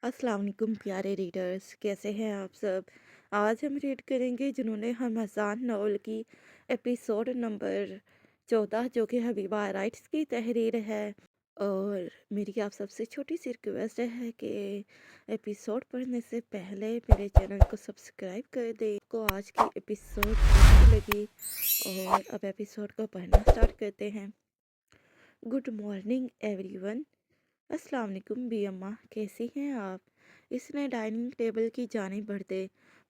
अस्सलाम वालेकुम प्यारे रीडर्स, कैसे हैं आप सब। आज हम रीड करेंगे जिन्होंने हम हसान नॉवल की एपिसोड नंबर 14 जो कि हबीबा राइट्स की तहरीर है। और मेरी आप सबसे छोटी सी रिक्वेस्ट है कि एपिसोड पढ़ने से पहले मेरे चैनल को सब्सक्राइब कर दें। को आज की एपिसोड कैसी लगी और अब एपिसोड को पढ़ना स्टार्ट करते हैं। Good morning everyone. अस्सलाम वालेकुम बी अम्मा, कैसी हैं आप। इसने डाइनिंग टेबल की जानिब बढ़ते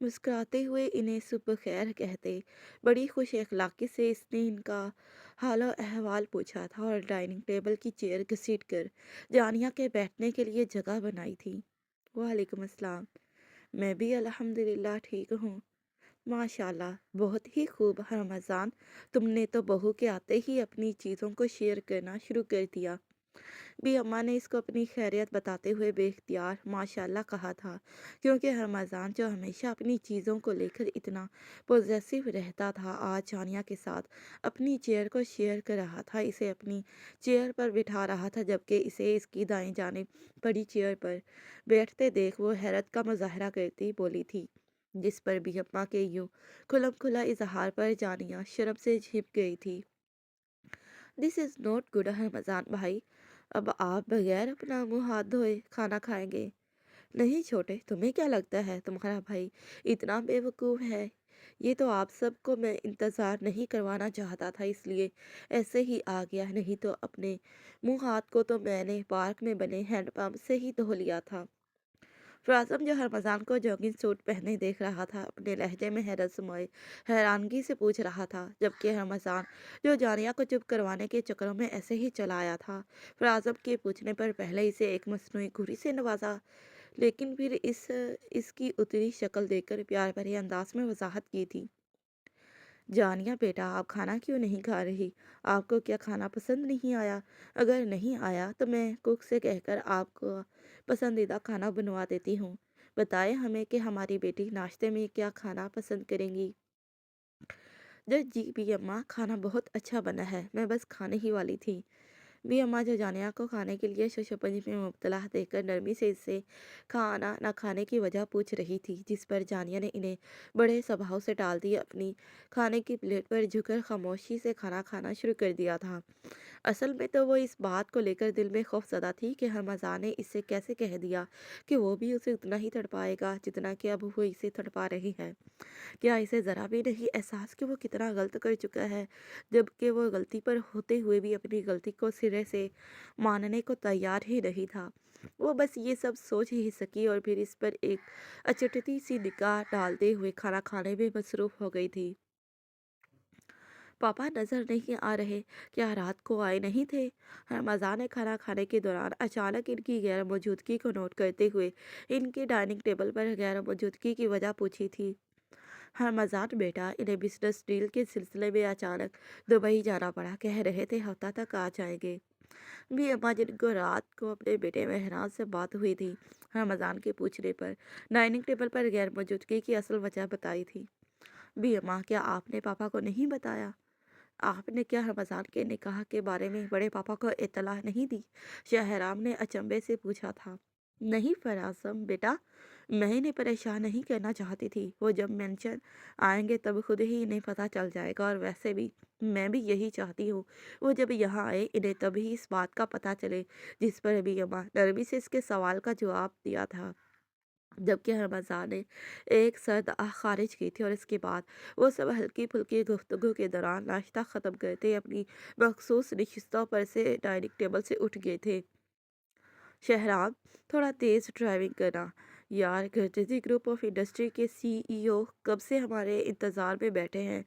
मुस्कुराते हुए इन्हें सुबह खैर कहते बड़ी खुश अखलाकी से इसने इनका हाल और अहवाल पूछा था और डाइनिंग टेबल की चेयर घसीट कर जानिया के बैठने के लिए जगह बनाई थी। वालेकुम अस्सलाम। मैं भी अल्हम्दुलिल्लाह ठीक हूँ। माशाल्लाह, बहुत ही खूब रमज़ान। तुमने तो बहू के आते ही अपनी चीज़ों को शेयर करना शुरू कर दिया। भी अम्मा ने इसको अपनी खैरियत बताते हुए बेख्तियार माशाल्लाह कहा था, क्योंकि रमज़ान जो हमेशा अपनी चीज़ों को लेकर इतना पॉजेसिव रहता था, आज जानिया के साथ अपनी चेयर को शेयर कर रहा था, इसे अपनी चेयर पर बिठा रहा था, जबकि इसे इसकी दाएं जानिब पड़ी चेयर पर बैठते देख वो हैरत का मुजाहरा करती बोली थी, जिस पर भी अम्मा के यूं खुलम खुला इजहार पर जानिया शर्म से झिप गई थी। This is not good Ramzan भाई। अब आप बगैर अपना मुंह हाथ धोए खाना खाएंगे? नहीं छोटे, तुम्हें क्या लगता है तुम्हारा भाई इतना बेवकूफ़ है? ये तो आप सबको मैं इंतज़ार नहीं करवाना चाहता था, इसलिए ऐसे ही आ गया, नहीं तो अपने मुंह हाथ को तो मैंने पार्क में बने हैंडपंप से ही धो लिया था। फ़ाज़म जो रमज़ान को जॉगिंग सूट पहने देख रहा था, अपने लहजे में हैरत समाए हैरानगी से पूछ रहा था, जबकि रमज़ान जो जानिया को चुप करवाने के चक्करों में ऐसे ही चला आया था। फ़ाज़म के पूछने पर पहले इसे एक मसनूई घुरी से नवाजा, लेकिन फिर इसकी उतरी शक्ल देखकर प्यार भरे अंदाज में वजाहत की थी। जानिया बेटा, आप खाना क्यों नहीं खा रही? आपको क्या खाना पसंद नहीं आया? अगर नहीं आया तो मैं कुक से कहकर आपको पसंदीदा खाना बनवा देती हूँ। बताएं हमें कि हमारी बेटी नाश्ते में क्या खाना पसंद करेंगी। जब जी भी अम्मा, खाना बहुत अच्छा बना है, मैं बस खाने ही वाली थी। भी अम्मा जो जानिया को खाने के लिए शशपंज में मुब्तला देखकर नरमी से इससे खाना न खाने की वजह पूछ रही थी, जिस पर जानिया ने इन्हें बड़े स्वभाव से टाल दिया, अपनी खाने की प्लेट पर झुककर खामोशी से खाना खाना शुरू कर दिया था। असल में तो वो इस बात को लेकर दिल में खौफज़दा थी कि हमज़ा ने इससे कैसे कह दिया कि वो भी उसे उतना ही तड़पाएगा जितना कि अब वो इसे तड़पा रही है। क्या इसे ज़रा भी नहीं एहसास कि वो कितना गलत कर चुका है, जबकि वो गलती पर होते हुए भी अपनी गलती को सिरे से मानने को तैयार ही नहीं था। वो बस ये सब सोच ही सकी और फिर इस पर एक अचटती सी निगाह डालते हुए खाना खाने में मसरूफ़ हो गई थी। पापा नज़र नहीं आ रहे, क्या रात को आए नहीं थे? रमज़ान ने खाना खाने के दौरान अचानक इनकी गैर मौजूदगी को नोट करते हुए इनके डाइनिंग टेबल पर गैर मौजूदगी की वजह पूछी थी। रमज़ान बेटा, इन्हें बिजनेस डील के सिलसिले में अचानक दुबई जाना पड़ा, कह रहे थे हफ्ता तक आ जाएंगे। भी अम्मा, जिनको रात को अपने बेटे मेहराज से बात हुई थी, रमज़ान के पूछने पर डाइनिंग टेबल पर गैर मौजूदगी की असल वजह बताई थी। भी अम्मा, क्या आपने पापा को नहीं बताया? आपने क्या रमज़ान के निकाह के बारे में बड़े पापा को इत्तला नहीं दी? शहराम ने अचंभे से पूछा था। नहीं फराज़म बेटा, मैं इन्हें परेशान नहीं करना चाहती थी। वो जब मेंशन आएंगे तब खुद ही इन्हें पता चल जाएगा, और वैसे भी मैं भी यही चाहती हूँ, वो जब यहाँ आए इन्हें तभी इस बात का पता चले। जिस पर अभी अम्मा नरमी से इसके सवाल का जवाब दिया था, जबकि रमज़ान ने एक सर्द आह खारिज की थी, और इसके बाद वो सब हल्की फुल्की गुफ्तगू के दौरान नाश्ता ख़त्म करते अपनी मखसूस नशिस्तों पर से डाइनिंग टेबल से उठ गए थे। शहराब, थोड़ा तेज़ ड्राइविंग करना। यार, गर्जती ग्रुप ऑफ इंडस्ट्री के सीईओ कब से हमारे इंतज़ार में बैठे हैं।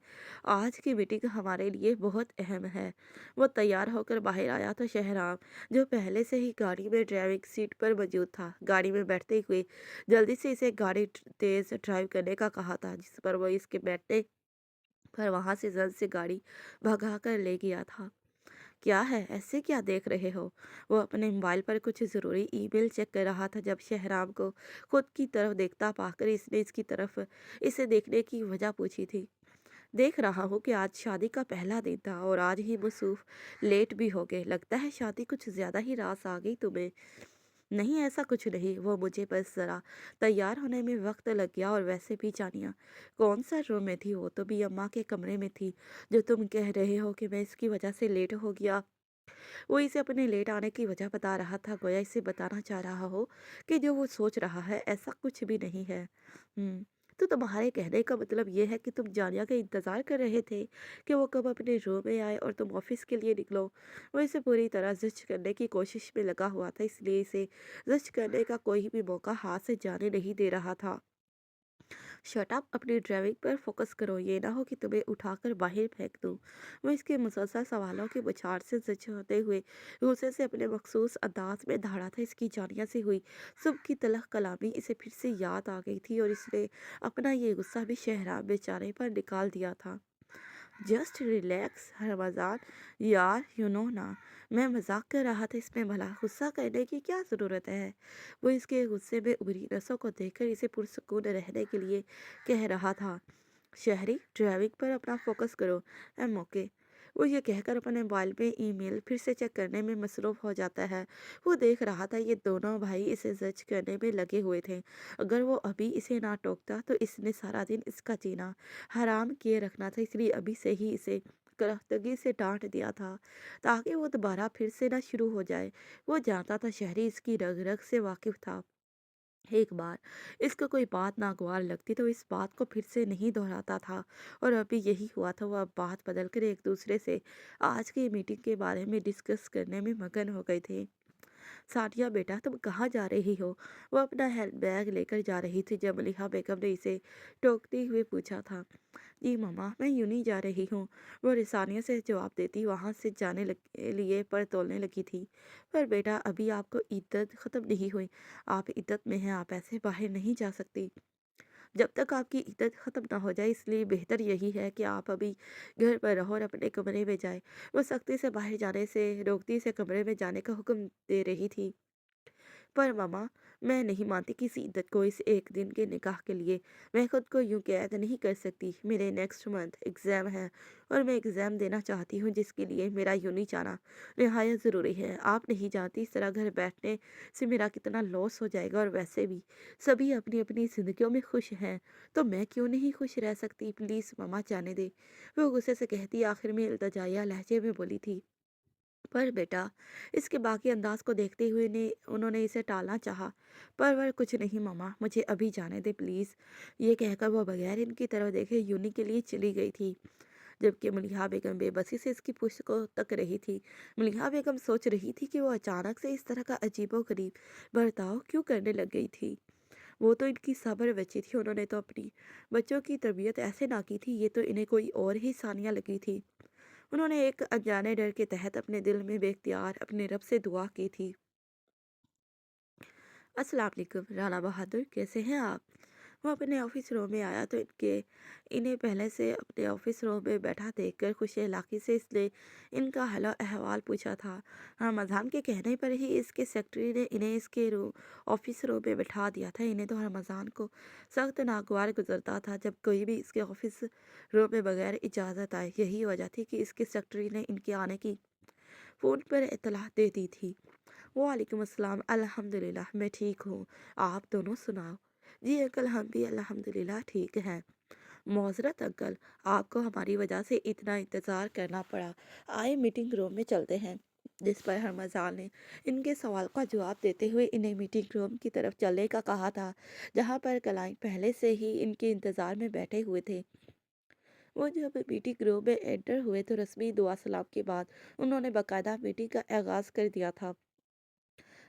आज की मीटिंग हमारे लिए बहुत अहम है। वो तैयार होकर बाहर आया तो शहराब, जो पहले से ही गाड़ी में ड्राइविंग सीट पर मौजूद था, गाड़ी में बैठते हुए जल्दी से इसे गाड़ी तेज़ ड्राइव करने का कहा था, जिस पर वो इसके बैठने पर वहाँ से जल्द से गाड़ी भगा कर ले गया था। क्या है, ऐसे क्या देख रहे हो? वो अपने मोबाइल पर कुछ ज़रूरी ईमेल चेक कर रहा था, जब शहराम को खुद की तरफ देखता पाकर इसने इसकी तरफ इसे देखने की वजह पूछी थी। देख रहा हूँ कि आज शादी का पहला दिन था और आज ही मसूफ लेट भी हो गए। लगता है शादी कुछ ज़्यादा ही रास आ गई तुम्हें। नहीं, ऐसा कुछ नहीं, वो मुझे बस ज़रा तैयार होने में वक़्त लग गया। और वैसे भी जानिया, कौन-सा रूम में थी? वो तो भी अम्मा के कमरे में थी। जो तुम कह रहे हो कि मैं इसकी वज़ह से लेट हो गया, वो इसे अपने लेट आने की वजह बता रहा था। गोया इसे बताना चाह रहा हो कि जो वो सोच रहा है ऐसा कुछ भी नहीं है। तो तुम्हारे कहने का मतलब ये है कि तुम जानिया का इंतज़ार कर रहे थे कि वो कब अपने रूम में आए और तुम ऑफिस के लिए निकलो। वो इसे पूरी तरह जज करने की कोशिश में लगा हुआ था, इसलिए इसे जज करने का कोई भी मौका हाथ से जाने नहीं दे रहा था। शट अप, अपनी ड्राइविंग पर फोकस करो, ये ना हो कि तुम्हें उठाकर बाहर फेंक दूं। वो इसके मुसलसल सवालों के बौछार से सच होते हुए गुस्से से अपने मखसूस अंदाज में धाड़ा था। इसकी जानिया से हुई सुबह की तलख कलामी इसे फिर से याद आ गई थी और इसने अपना ये गुस्सा भी शहराब बेचारे पर निकाल दिया था। जस्ट रिलैक्स रमज़ान, यार यू नो ना, मैं मजाक कर रहा था, इसमें भला गुस्सा करने की क्या ज़रूरत है? वो इसके गुस्से में उभरी नसों को देखकर इसे पुरसुकून रहने के लिए कह रहा था। शहरी, ड्राइविंग पर अपना फोकस करो। Um okay. वो ये कहकर अपने मोबाइल में ईमेल फिर से चेक करने में मसरूफ हो जाता है। वो देख रहा था ये दोनों भाई इसे जज करने में लगे हुए थे। अगर वो अभी इसे ना टोकता तो इसने सारा दिन इसका जीना हराम किए रखना था, इसलिए अभी से ही इसे करख्तगी से डांट दिया था ताकि वो दोबारा फिर से ना शुरू हो जाए। वो जानता था शहरी इसकी रग रग से वाकिफ था। एक बार इसको कोई बात नागवार लगती तो इस बात को फिर से नहीं दोहराता था। और अभी यही हुआ था। वो अब बात बदलकर एक दूसरे से आज की मीटिंग के बारे में डिस्कस करने में मगन हो गए थे। सानिया बेटा, तुम कहाँ जा रही हो? वो अपना हैंड बैग लेकर जा रही थी जब मलिहा बेगम ने इसे टोकते हुए पूछा था। जी मम्मा, मैं यूं ही जा रही हूँ, वो रिसानिया से जवाब देती वहाँ से जाने लिए पर तोलने लगी थी। पर बेटा, अभी आपको इद्दत ख़त्म नहीं हुई, आप इद्दत में हैं, आप ऐसे बाहर नहीं जा सकती जब तक आपकी इद्दत ख़त्म ना हो जाए, इसलिए बेहतर यही है कि आप अभी घर पर रहो और अपने कमरे में जाए। वो सख्ती से बाहर जाने से रोकती से कमरे में जाने का हुक्म दे रही थी। पर मामा, मैं नहीं मानती किसी इद्दत को इस एक दिन के निकाह के लिए। मैं खुद को यूं कैद नहीं कर सकती। मेरे नेक्स्ट मंथ एग्ज़ाम है और मैं एग्ज़ाम देना चाहती हूँ, जिसके लिए मेरा यूं जाना नहायत ज़रूरी है। आप नहीं जानती इस तरह घर बैठने से मेरा कितना लॉस हो जाएगा। और वैसे भी सभी अपनी अपनी ज़िंदगियों में खुश हैं, तो मैं क्यों नहीं खुश रह सकती? प्लीज़ मामा, जाने दे। वो गुस्से से कहती आखिर में इल्तजाइया लहजे में बोली थी। पर बेटा, इसके बाकी अंदाज को देखते हुए ने उन्होंने इसे टालना चाहा। पर वह कुछ नहीं मम्मा, मुझे अभी जाने दे प्लीज़। ये कहकर वो बगैर इनकी तरफ देखे यूनी के लिए चली गई थी। जबकि मलिहा बेगम बेबसी से इसकी पुष्ट को तक रही थी। मलिहा बेगम सोच रही थी कि वो अचानक से इस तरह का अजीबोगरीब बर्ताव क्यों करने लग गई थी। वो तो इनकी सब्र बची थी, उन्होंने तो अपनी बच्चों की तरबियत ऐसे ना की थी, ये तो इन्हें कोई और ही सानिया लगी थी। उन्होंने एक अनजाने डर के तहत अपने दिल में बेख्तियार अपने रब से दुआ की थी। अस्सलाम वालेकुम राना बहादुर, कैसे हैं आप? वो अपने ऑफिस रूम में आया तो इन्हें पहले से अपने ऑफिस रूम में बैठा देखकर खुश इलाकी से इसने इनका हला अहवाल पूछा था। रमज़ान के कहने पर ही इसके सेक्रेटरी ने इन्हें इसके रूम ऑफिस रूम में बैठा दिया था। इन्हें तो रमज़ान को सख्त नागवार गुजरता था जब कोई भी इसके ऑफिस रूम में बगैर इजाज़त आए। यही वजह थी कि इसके सेक्रेटरी ने इनके आने की फ़ोन पर इत्तला दे दी थी। वालेकुम अस्सलाम, अल्हम्दुलिल्लाह मैं ठीक हूँ, आप दोनों सुनाओ? जी अंकल, हम भी अल्हम्दुलिल्लाह ठीक हैं। मौज़रत अंकल, आपको हमारी वजह से इतना इंतज़ार करना पड़ा। आए मीटिंग रूम में चलते हैं। जिस पर हरमज़ान ने इनके सवाल का जवाब देते हुए इन्हें मीटिंग रूम की तरफ चलने का कहा था, जहाँ पर क्लाइंट पहले से ही इनके इंतज़ार में बैठे हुए थे। वो जब मीटिंग रूम में एंटर हुए तो रस्मी दुआ सलाम के बाद उन्होंने बाकायदा मीटिंग का आगाज़ कर दिया था।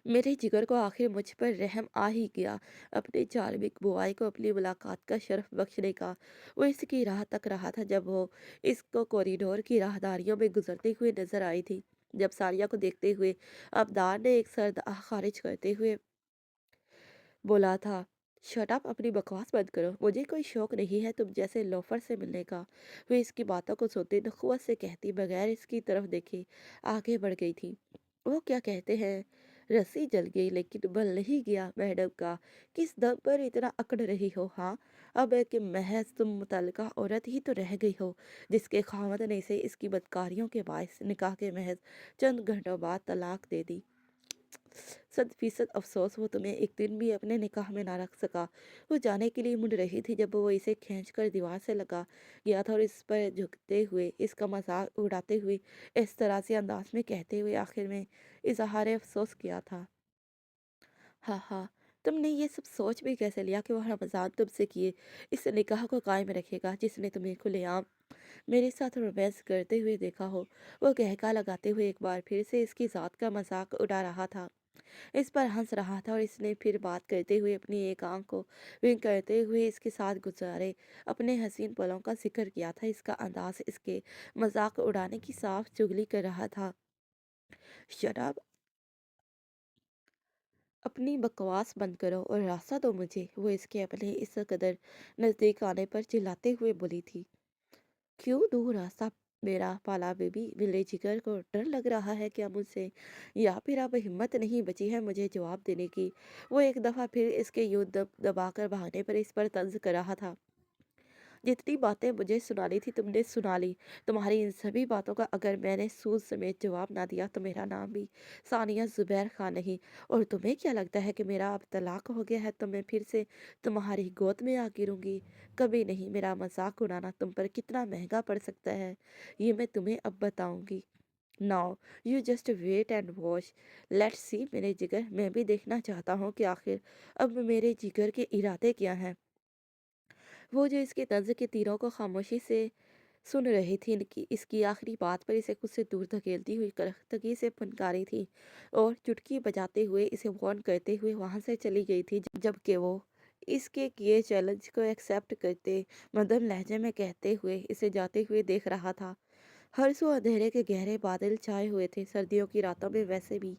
मेरे जिगर को आखिर मुझ पर रहम आ ही गया। अपने चार्मिक बुआई को अपनी मुलाकात का शर्फ बख्शने का। वो इसकी राह तक रहा था जब वो इसको कॉरिडोर की राहदारियों में गुजरते हुए नजर आई थी। जब सारिया को देखते हुए अबदार ने एक सर्द आह खारिज करते हुए बोला था, शट अप, अपनी बकवास बंद करो, मुझे कोई शौक नहीं है तुम जैसे लोफर से मिलने का। वे इसकी बातों को सुनते नखुवत से कहती बगैर इसकी तरफ देखे आगे बढ़ गई थी। वो क्या कहते हैं, रस्सी जल गई लेकिन बल नहीं गया मैडम का। किस दम पर इतना अकड़ रही हो? हाँ, अब है कि महज तुम मुतल्लिका औरत ही तो रह गई हो जिसके खावंद ने इसे इसकी बदकारियों के बायस निकाह के महज चंद घंटों बाद तलाक दे दी। 100% अफ़सोस वो तुम्हें एक दिन भी अपने निकाह में ना रख सका। वो जाने के लिए मुड़ रही थी जब वो इसे खींचकर दीवार से लगा गया था और इस पर झुकते हुए, इसका मज़ाक उड़ाते हुए, इस तरह से अंदाज़ में कहते हुए आखिर में इज़हार अफ़सोस किया था। हाँ, हाँ, तुमने ये सब सोच भी कैसे लिया कि वो रमज़ान तुमसे किए इस निकाह को कायम रखेगा जिसने तुम्हें खुलेआम मेरे साथ रोमांस करते हुए देखा हो। वो कहका लगाते हुए एक बार फिर से इसकी ज़ात का मज़ाक उड़ा रहा था, इस पर हंस रहा था और इसने फिर बात करते हुए अपनी एक आंख को विंक करते हुए इसके साथ गुजारे अपने हसीन पलों का जिक्र किया था। इसका अंदाज इसके मजाक उड़ाने की साफ चुगली कर रहा था। शराब, अपनी बकवास बंद करो और रास्ता दो मुझे, वो इसके अपने इस कदर नज़दीक आने पर चिल्लाते हुए बोली थी। क्यों दूँ रास्ता मेरा पाला बेबी, मिले जिगर को डर लग रहा है क्या मुझसे, या फिर अब हिम्मत नहीं बची है मुझे जवाब देने की। वो एक दफ़ा फिर इसके यूं दबाकर भागने पर इस पर तंज कर रहा था। जितनी बातें मुझे सुनानी थी तुमने सुना ली। तुम्हारी इन सभी बातों का अगर मैंने सूद समेत जवाब ना दिया तो मेरा नाम भी सानिया जुबैर खान नहीं। और तुम्हें क्या लगता है कि मेरा अब तलाक हो गया है तो मैं फिर से तुम्हारी गोद में आ गिरूंगी? कभी नहीं। मेरा मजाक उड़ाना तुम पर कितना महंगा पड़ सकता है ये मैं तुम्हें अब बताऊंगी। Now you just wait and watch, let's see मेरे जिगर। मैं भी देखना चाहता हूँ कि आखिर अब मेरे जिगर के इरादे क्या हैं। वो जो इसके तंज के तीरों को खामोशी से सुन रही थी, इनकी इसकी आखिरी बात पर इसे खुद से दूर धकेलती हुई करख्तगी से फनकारी थी और चुटकी बजाते हुए इसे वार्न करते हुए वहां से चली गई थी, जबकि वो इसके किए चैलेंज को एक्सेप्ट करते मध्यम लहजे में कहते हुए इसे जाते हुए देख रहा था। हर सू अंधेरे के गहरे बादल छाए हुए थे। सर्दियों की रातों में वैसे भी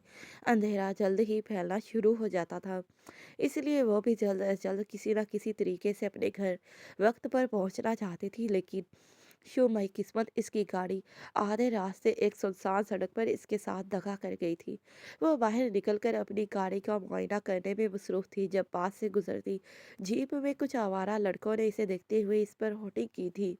अंधेरा जल्द ही फैलना शुरू हो जाता था, इसलिए वो भी जल्द अज जल्द किसी न किसी तरीके से अपने घर वक्त पर पहुंचना चाहती थी। लेकिन शो मई किस्मत, इसकी गाड़ी आधे रास्ते एक सुनसान सड़क पर इसके साथ दगा कर गई थी। वो बाहर निकलकर अपनी गाड़ी का मुआयना करने में मसरूफ थी जब पास से गुजरती जीप में कुछ आवारा लड़कों ने इसे देखते हुए इस पर होटिंग की थी।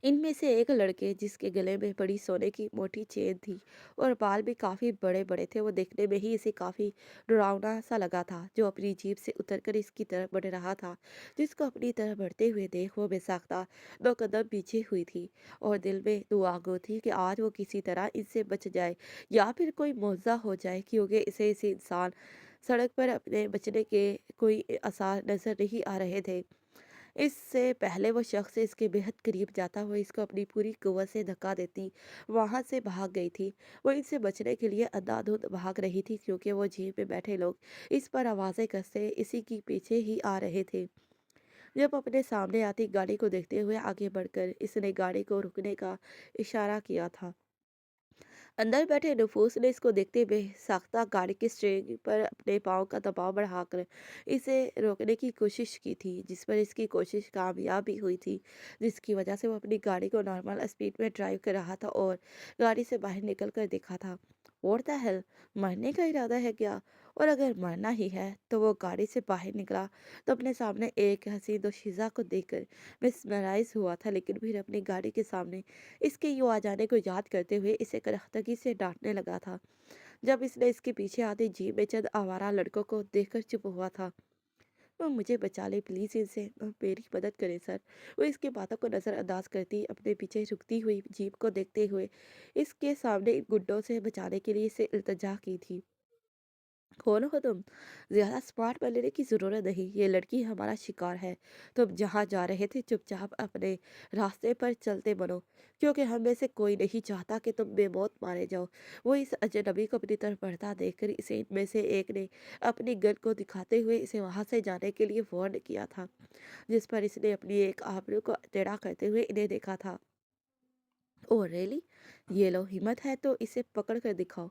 इनमें से एक लड़के जिसके गले में बड़ी सोने की मोटी चेन थी और बाल भी काफी बड़े बड़े थे, वो देखने में ही इसे काफी डरावना सा लगा था, जो अपनी जीप से उतरकर इसकी तरफ बढ़ रहा था। जिसको अपनी तरफ बढ़ते हुए देख वो बेसाख्ता दो कदम पीछे हुई थी और दिल में दुआ गो थी कि आज वो किसी तरह इससे बच जाए या फिर कोई मुआवजा हो जाए, क्योंकि इसे इंसान सड़क पर अपने बचने के कोई आसार नजर नहीं आ रहे थे। इससे पहले वो शख्स इसके बेहद करीब जाता हुआ इसको अपनी पूरी कुव्वत से धक्का देती वहां से भाग गई थी। वो इनसे बचने के लिए अंधाधुंध भाग रही थी क्योंकि वो जीप में बैठे लोग इस पर आवाजें कसते इसी के पीछे ही आ रहे थे। जब अपने सामने आती गाड़ी को देखते हुए आगे बढ़कर इसने गाड़ी को रुकने का इशारा किया था। अंदर बैठे नफूस ने इसको देखते बेसाख्ता गाड़ी की स्टीयरिंग पर अपने पाँव का दबाव बढ़ाकर इसे रोकने की कोशिश की थी, जिस पर इसकी कोशिश कामयाब भी हुई थी, जिसकी वजह से वो अपनी गाड़ी को नॉर्मल स्पीड में ड्राइव कर रहा था और गाड़ी से बाहर निकल कर देखा था। व्हाट द हेल, मरने का इरादा है क्या? और अगर मरना ही है तो वो गाड़ी से बाहर निकला तो अपने सामने एक हसीन दोशीज़ा को देखकर मिसमराइज हुआ था, लेकिन फिर अपनी गाड़ी के सामने इसके यूं आ जाने को याद करते हुए इसे करख्तगी से डांटने लगा था। जब इसने इसके पीछे आते जीप में चंद आवारा लड़कों को देखकर चुप हुआ था। वो मुझे बचा ले प्लीज, इनसे मेरी मदद करें सर। वो इसकी बातों को नजरअंदाज करती अपने पीछे रुकती हुई जीप को देखते हुए इसके सामने इन गुड्डों से बचाने के लिए इसे इल्तजा की थी। कौन हो तुम? ज्यादा स्मार्ट बनने की जरूरत नहीं, ये लड़की हमारा शिकार है। तुम जहाँ जा रहे थे चुपचाप अपने रास्ते पर चलते बनो, क्योंकि हम में से कोई नहीं चाहता कि तुम बेमौत मारे जाओ। वो इस अजनबी को अपनी तरफ बढ़ता देखकर इसे इनमें से एक ने अपनी गन को दिखाते हुए इसे वहां से जाने के लिए वार्न किया था, जिस पर इसने अपनी एक आबरू को टेढ़ा करते हुए इन्हें देखा था। ओह रियली, ये लो, हिम्मत है तो इसे पकड़ कर दिखाओ।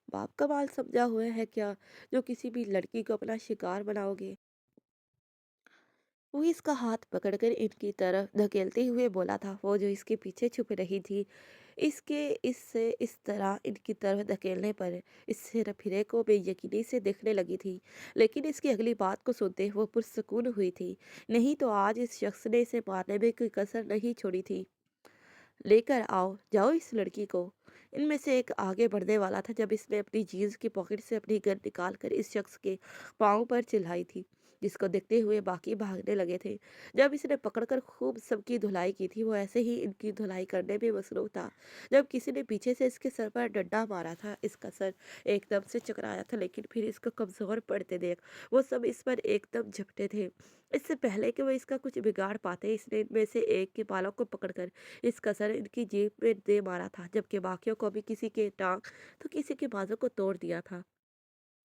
बाप का माल समझा हुआ है क्या, जो किसी भी लड़की को अपना शिकार बनाओगे? वो इसका हाथ पकड़कर इनकी तरफ धकेलते हुए बोला था। वो जो इसके पीछे छुप रही थी, इसके इससे इस तरह इनकी तरफ धकेलने पर इस सिर फिरे को बेयकीनी से देखने लगी थी, लेकिन इसकी अगली बात को सुनते वो पुरसकून हुई थी। नहीं तो आज इस शख्स ने इसे मारने में कोई कसर नहीं छोड़ी थी। लेकर आओ, जाओ इस लड़की को। इनमें से एक आगे बढ़ने वाला था जब इसने अपनी जीन्स की पॉकेट से अपनी गन निकाल कर इस शख्स के पाँव पर चिल्लाई थी, जिसको देखते हुए बाकी भागने लगे थे। जब इसने पकड़कर खूब सबकी धुलाई की थी, वो ऐसे ही इनकी धुलाई करने में मसरूफ था जब किसी ने पीछे से इसके सर पर डंडा मारा था। इसका सर एकदम से चकराया था, लेकिन फिर इसको कमजोर पड़ते देख वो सब इस पर एकदम झपटे थे। इससे पहले कि वो इसका कुछ बिगाड़ पाते, इसने इनमें से एक के बालों को पकड़कर इसका सर इनकी जेब में दे मारा था, जबकि बाकियों को भी किसी के टांग तो किसी के बाजू को तोड़ दिया था।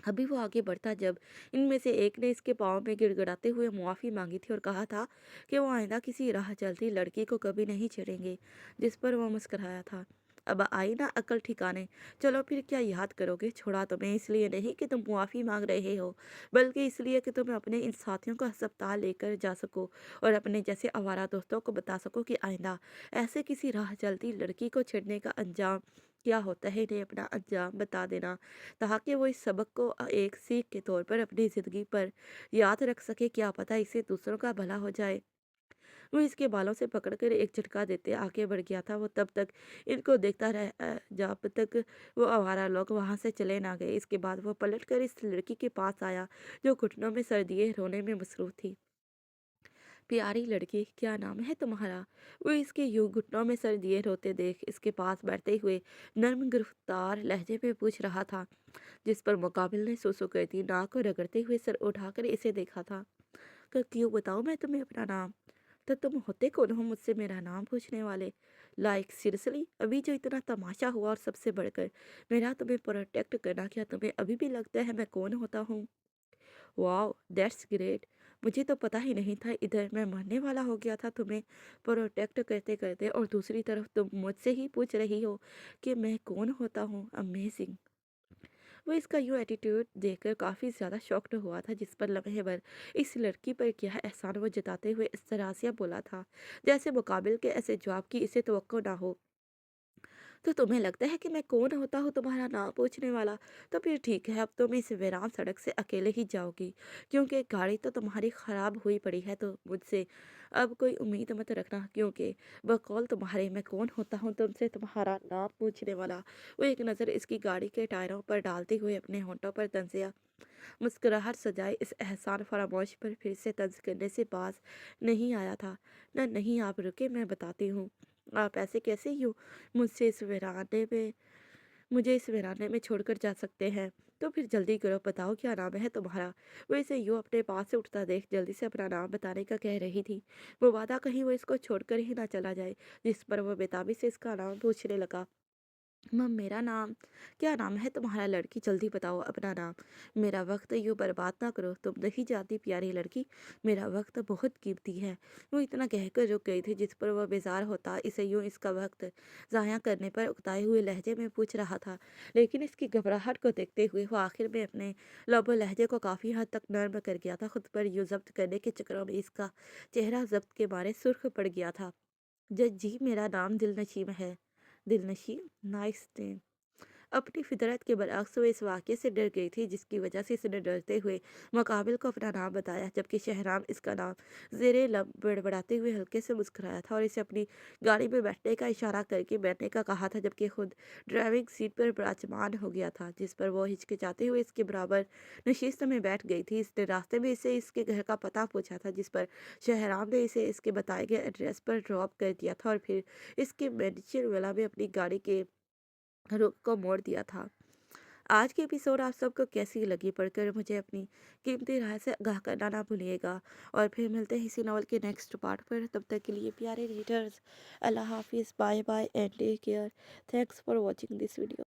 अभी वो आगे बढ़ता जब इनमें से एक ने इसके पाँव में गिड़गिड़ाते हुए मुआफ़ी मांगी थी और कहा था कि वो आइंदा किसी राह चलती लड़की को कभी नहीं छेड़ेंगे, जिस पर वो मुस्कुराया था। अब आई ना अक्ल ठिकाने, चलो फिर क्या याद करोगे? छोड़ा तुम्हें इसलिए नहीं कि तुम मुआफ़ी मांग रहे हो, बल्कि इसलिए कि तुम अपने इन साथियों को अस्पताल लेकर जा सको और अपने जैसे आवारा दोस्तों को बता सको कि आइंदा ऐसे किसी राह चलती लड़की को छेड़ने का अंजाम क्या होता है, इन्हें अपना अंजाम बता देना, ताकि वो इस सबक को एक सीख के तौर पर अपनी ज़िंदगी पर याद रख सके। क्या पता इससे दूसरों का भला हो जाए। वो इसके बालों से पकड़कर एक झटका देते आगे बढ़ गया था। वो तब तक इनको देखता जब तक वो आवारा लोग वहां से चले ना गए। इसके बाद वो पलट कर इस लड़की के पास आया जो घुटनों में सर दिए रोने में मसरूफ थी। प्यारी लड़की, क्या नाम है तुम्हारा? वो इसके यूं घुटनों में सर दिए रोते देख इसके पास बैठते हुए नर्म गिरफ्तार लहजे में पूछ रहा था, जिस पर मुकाबिल ने सुसु करती नाक को रगड़ते हुए सर उठाकर इसे देखा था। क्यों बताऊं मैं तुम्हें अपना नाम? तो तुम होते कौन हो मुझसे मेरा नाम पूछने वाले? लाइक सीरियसली, अभी जो इतना तमाशा हुआ और सबसे बढ़कर मेरा तुम्हें प्रोटेक्ट करना, क्या तुम्हें अभी भी लगता है मैं कौन होता हूँ? Wow, that's great. मुझे तो पता ही नहीं था, इधर मैं मरने वाला हो गया था तुम्हें प्रोटेक्ट करते करते, और दूसरी तरफ तुम मुझसे ही पूछ रही हो कि मैं कौन होता हूँ। अमेजिंग। वो इसका यूँ एटीट्यूड देखकर काफ़ी ज़्यादा शॉक्ड हुआ था, जिस पर लम्हे भर इस लड़की पर क्या एहसान वो जताते हुए इस तरह से बोला था जैसे मुकाबिल के ऐसे जवाब की इसे तवक्को ना हो। तो तुम्हें लगता है कि मैं कौन होता हूँ तुम्हारा नाम पूछने वाला? तो फिर ठीक है, अब तुम इस वीरान सड़क से अकेले ही जाओगी, क्योंकि गाड़ी तो तुम्हारी ख़राब हुई पड़ी है। तो मुझसे अब कोई उम्मीद मत रखना, क्योंकि बकौल तुम्हारे मैं कौन होता हूँ तुमसे तुम्हारा नाम पूछने वाला। वो एक नज़र इसकी गाड़ी के टायरों पर डालते हुए अपने होंठों पर तंजिया मुस्कुराहट सजाए इस एहसान फरामोश पर फिर से तंज करने से बाज नहीं आया था। न नहीं, आप रुके, मैं बताती हूँ। आप ऐसे कैसे यूँ मुझसे इस वीराने में मुझे इस वीराने में छोड़कर जा सकते हैं? तो फिर जल्दी करो, बताओ क्या नाम है तुम्हारा? वो इसे यूँ अपने पास से उठता देख जल्दी से अपना नाम बताने का कह रही थी। वो वादा कहीं वो इसको छोड़कर ही ना चला जाए, जिस पर वो बेताबी से इसका नाम पूछने लगा। मेरा नाम, क्या नाम है तुम्हारा? लड़की, जल्दी बताओ अपना नाम। मेरा वक्त यूँ बर्बाद ना करो, तुम नहीं जानती प्यारी लड़की, मेरा वक्त बहुत कीमती है। वो इतना कहकर रुक गई थी, जिस पर वह बेजार होता इसे यूँ इसका वक्त ज़ाया करने पर उकताए हुए लहजे में पूछ रहा था। लेकिन इसकी घबराहट को देखते हुए वो आखिर में अपने लबो लहजे को काफ़ी हद तक नर्म कर गया था। खुद पर यूँ जब्त करने के चक्करों में इसका चेहरा जब्त के मारे सुर्ख पड़ गया था। जज जी, मेरा नाम दिलनशीम है। दिलनशीम, नाइस नेम। अपनी फितरत के बरअक्स वो इस वाक़ये से डर गई थी, जिसकी वजह से इसने डरते हुए मुकाबिल को अपना नाम बताया, जबकि शहराम इसका नाम ज़ेरे लब बड़बड़ाते हुए हल्के से मुस्कुराया था और इसे अपनी गाड़ी में बैठने का इशारा करके बैठने का कहा था, जबकि खुद ड्राइविंग सीट पर विराजमान हो गया था, जिस पर वो हिचकिचाते हुए इसके बराबर नशिस्त में बैठ गई थी। इसने रास्ते में इसे इसके घर का पता पूछा था, जिस पर शहराम ने इसे इसके बताए गए एड्रेस पर ड्रॉप कर दिया था और फिर इसके मेडिसिन वाला में अपनी गाड़ी के रुख को मोड़ दिया था। आज की एपिसोड आप सबको कैसी लगी? पढ़कर मुझे अपनी कीमती राय से आगाह करना ना भूलिएगा, और फिर मिलते हैं इसी नॉवल के नेक्स्ट पार्ट पर। तब तक के लिए प्यारे रीडर्स, अल्लाह हाफिज़, bye bye and take care. Thanks for watching this video.